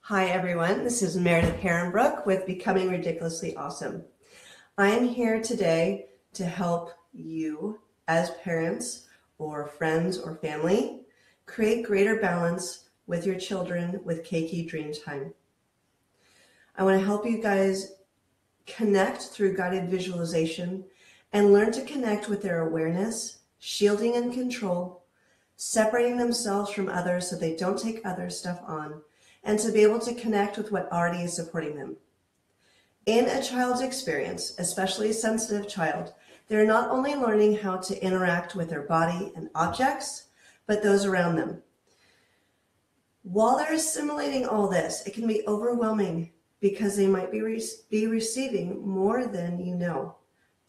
Hi everyone, this is Meredith Herrenbrook with Becoming Ridiculously Awesome. I am here today to help you as parents or friends or family create greater balance with your children with Keiki Dreamtime. I want to help you guys connect through guided visualization and learn to connect with their awareness, shielding and control, separating themselves from others so they don't take other stuff on, and to be able to connect with what already is supporting them. In a child's experience, especially a sensitive child, they're not only learning how to interact with their body and objects, but those around them. While they're assimilating all this, it can be overwhelming because they might be receiving more than you know.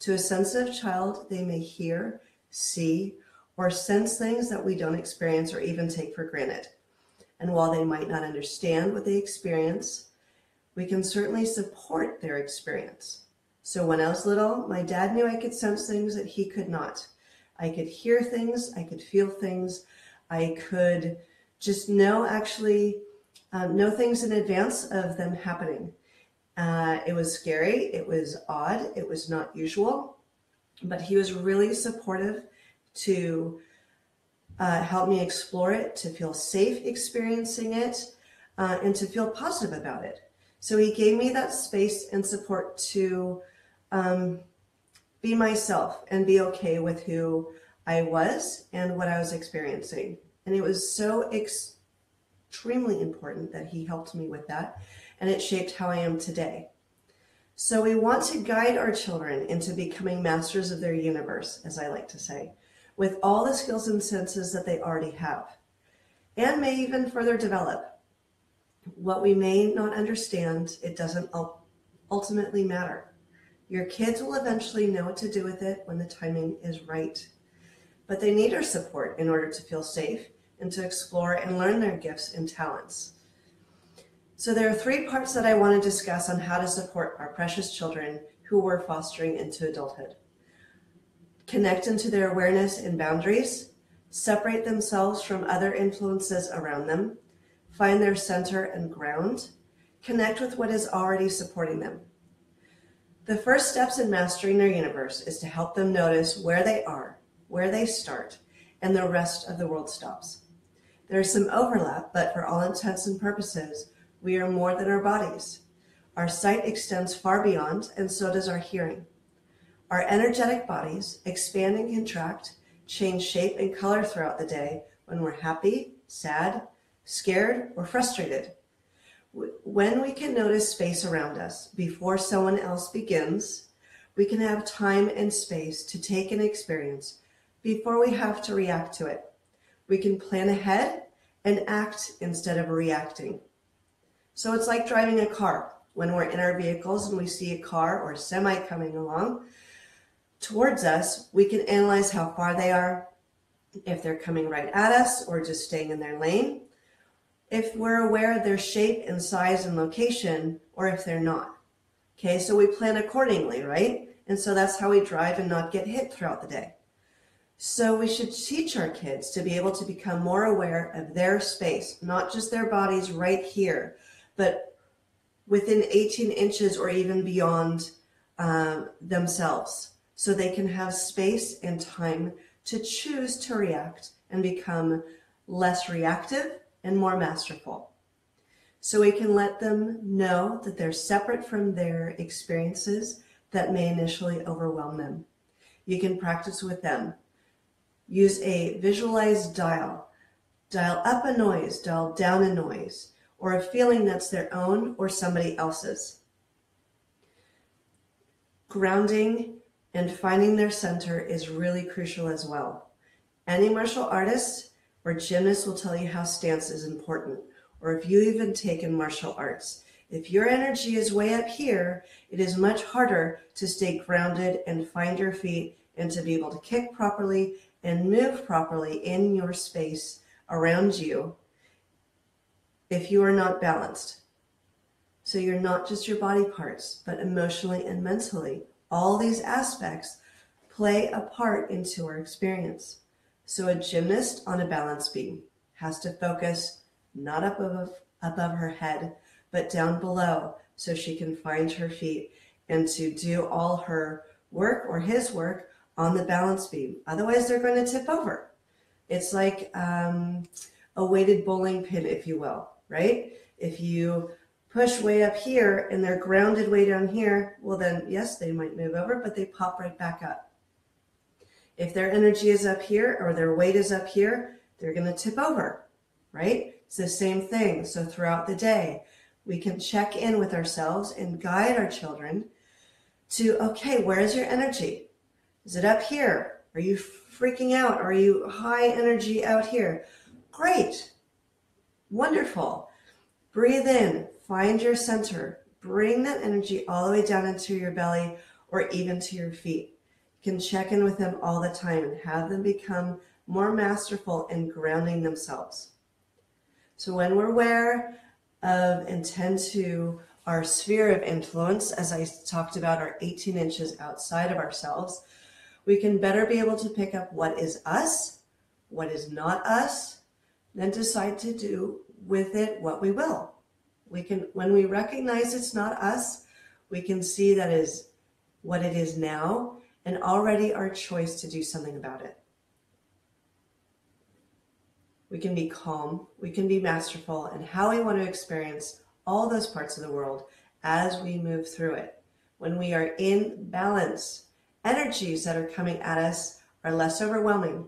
To a sensitive child, they may hear, see, or sense things that we don't experience or even take for granted. And while they might not understand what they experience, we can certainly support their experience. So when I was little, my dad knew I could sense things that he could not. I could hear things, I could feel things, I could just know things in advance of them happening. It was scary, it was odd, it was not usual, but he was really supportive to help me explore it, to feel safe experiencing it, and to feel positive about it. So he gave me that space and support to be myself and be okay with who I was and what I was experiencing. And it was so extremely important that he helped me with that, and it shaped how I am today. So we want to guide our children into becoming masters of their universe, as I like to say, with all the skills and senses that they already have, and may even further develop. What we may not understand, it doesn't ultimately matter. Your kids will eventually know what to do with it when the timing is right. But they need our support in order to feel safe and to explore and learn their gifts and talents. So there are 3 parts that I want to discuss on how to support our precious children who we're fostering into adulthood. Connect into their awareness and boundaries, separate themselves from other influences around them, find their center and ground, connect with what is already supporting them. The first steps in mastering their universe is to help them notice where they are, where they start, and the rest of the world stops. There is some overlap, but for all intents and purposes, we are more than our bodies. Our sight extends far beyond, and so does our hearing. Our energetic bodies expand and contract, change shape and color throughout the day when we're happy, sad, scared, or frustrated. When we can notice space around us before someone else begins, we can have time and space to take an experience before we have to react to it. We can plan ahead and act instead of reacting. So it's like driving a car. When we're in our vehicles and we see a car or a semi coming along towards us, we can analyze how far they are, if they're coming right at us or just staying in their lane, if we're aware of their shape and size and location, or if they're not. Okay, so we plan accordingly, right? And so that's how we drive and not get hit throughout the day. So we should teach our kids to be able to become more aware of their space, not just their bodies right here, but within 18 inches or even beyond themselves, so they can have space and time to choose to react and become less reactive and more masterful. So we can let them know that they're separate from their experiences that may initially overwhelm them. You can practice with them. Use a visualized dial. Dial up a noise, dial down a noise, or a feeling that's their own or somebody else's. Grounding and finding their center is really crucial as well. Any martial artist or gymnast will tell you how stance is important, or if you even taken martial arts. If your energy is way up here, it is much harder to stay grounded and find your feet and to be able to kick properly and move properly in your space around you if you are not balanced. So you're not just your body parts, but emotionally and mentally. All these aspects play a part into our experience. So a gymnast on a balance beam has to focus not up above her head, but down below so she can find her feet and to do all her work or his work on the balance beam. Otherwise, they're going to tip over. It's like a weighted bowling pin, if you will, right? If you push way up here and they're grounded way down here, well then, yes, they might move over, but they pop right back up. If their energy is up here or their weight is up here, they're going to tip over, right? It's the same thing. So throughout the day, we can check in with ourselves and guide our children to, okay, where is your energy? Is it up here? Are you freaking out? Are you high energy out here? Great. Wonderful. Breathe in, find your center, bring that energy all the way down into your belly or even to your feet. You can check in with them all the time and have them become more masterful in grounding themselves. So when we're aware of and tend to our sphere of influence, as I talked about, our 18 inches outside of ourselves, we can better be able to pick up what is us, what is not us, then decide to do with it what we will. We can, when we recognize it's not us, we can see that is what it is now and already our choice to do something about it. We can be calm, we can be masterful in how we want to experience all those parts of the world as we move through it. When we are in balance, energies that are coming at us are less overwhelming.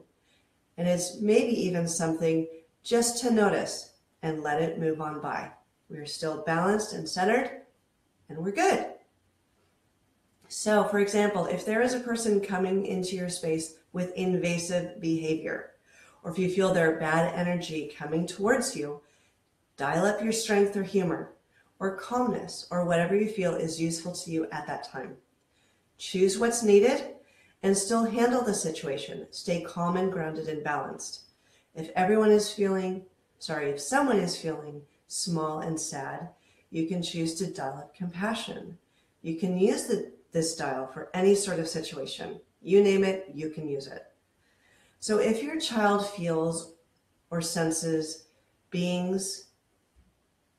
And it's maybe even something just to notice and let it move on by. We're still balanced and centered, and we're good. So, for example, if there is a person coming into your space with invasive behavior, or if you feel their bad energy coming towards you, dial up your strength or humor, or calmness, or whatever you feel is useful to you at that time. Choose what's needed and still handle the situation. Stay calm and grounded and balanced. If someone is feeling small and sad, you can choose to dial up compassion. You can use this dial for any sort of situation. You name it, you can use it. So if your child feels or senses beings,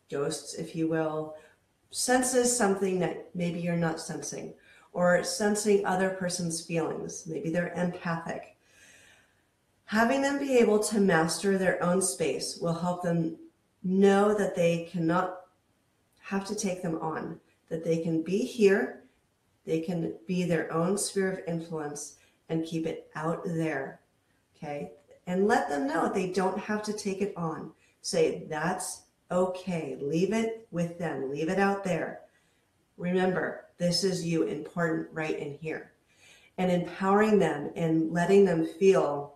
ghosts, if you will, senses something that maybe you're not sensing, or sensing other person's feelings, maybe they're empathic, having them be able to master their own space will help them know that they cannot have to take them on, that they can be here, they can be their own sphere of influence and keep it out there, okay? And let them know they don't have to take it on. Say, that's okay. Leave it with them. Leave it out there. Remember, this is you, important right in here. And empowering them and letting them feel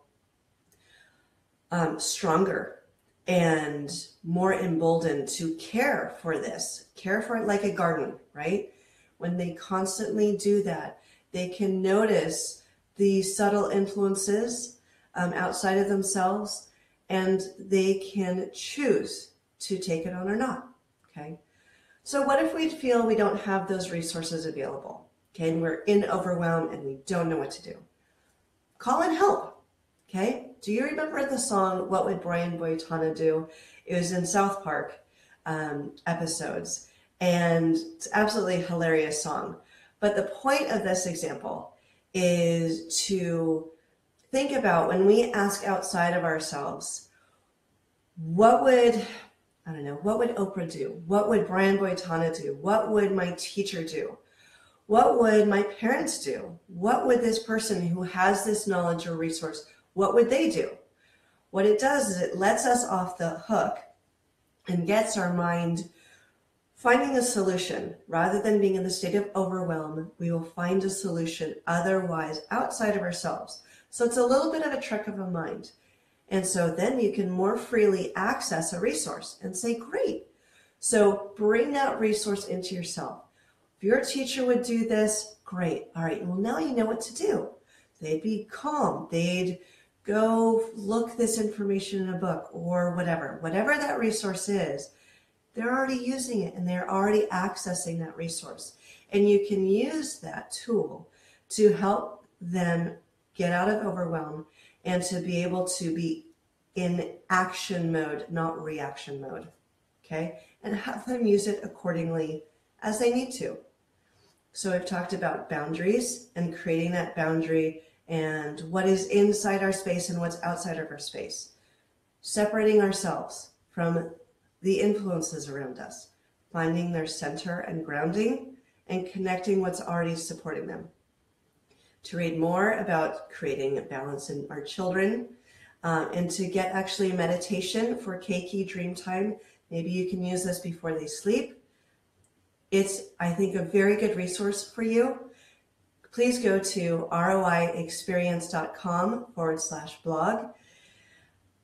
stronger and more emboldened to care for this. Care for it like a garden, right? When they constantly do that, they can notice the subtle influences outside of themselves, and they can choose to take it on or not, okay? So what if we feel we don't have those resources available, okay, and we're in overwhelm and we don't know what to do? Call in help, okay? Do you remember the song, What Would Brian Boitano Do? It was in South Park episodes, and it's absolutely hilarious song. But the point of this example is to think about when we ask outside of ourselves, what would Oprah do? What would Brian Boitano do? What would my teacher do? What would my parents do? What would this person who has this knowledge or resource, what would they do? What it does is it lets us off the hook and gets our mind finding a solution. Rather than being in the state of overwhelm, we will find a solution otherwise outside of ourselves. So it's a little bit of a trick of a mind. And so then you can more freely access a resource and say, great. So bring that resource into yourself. If your teacher would do this, great. All right, well, now you know what to do. They'd be calm. They'd go look this information in a book or whatever. Whatever that resource is, they're already using it and they're already accessing that resource. And you can use that tool to help them get out of overwhelm and to be able to be in action mode, not reaction mode. okay? And have them use it accordingly as they need to. So we've talked about boundaries and creating that boundary and what is inside our space and what's outside of our space. Separating ourselves from the influences around us, finding their center and grounding, and connecting what's already supporting them. To read more about creating a balance in our children, and to get actually a meditation for Keiki Dreamtime, maybe you can use this before they sleep. It's, I think, a very good resource for you. Please go to roiexperience.com/blog,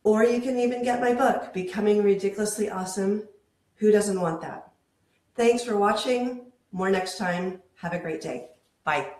or you can even get my book, Becoming Ridiculously Awesome. Who doesn't want that? Thanks for watching. More next time. Have a great day. Bye.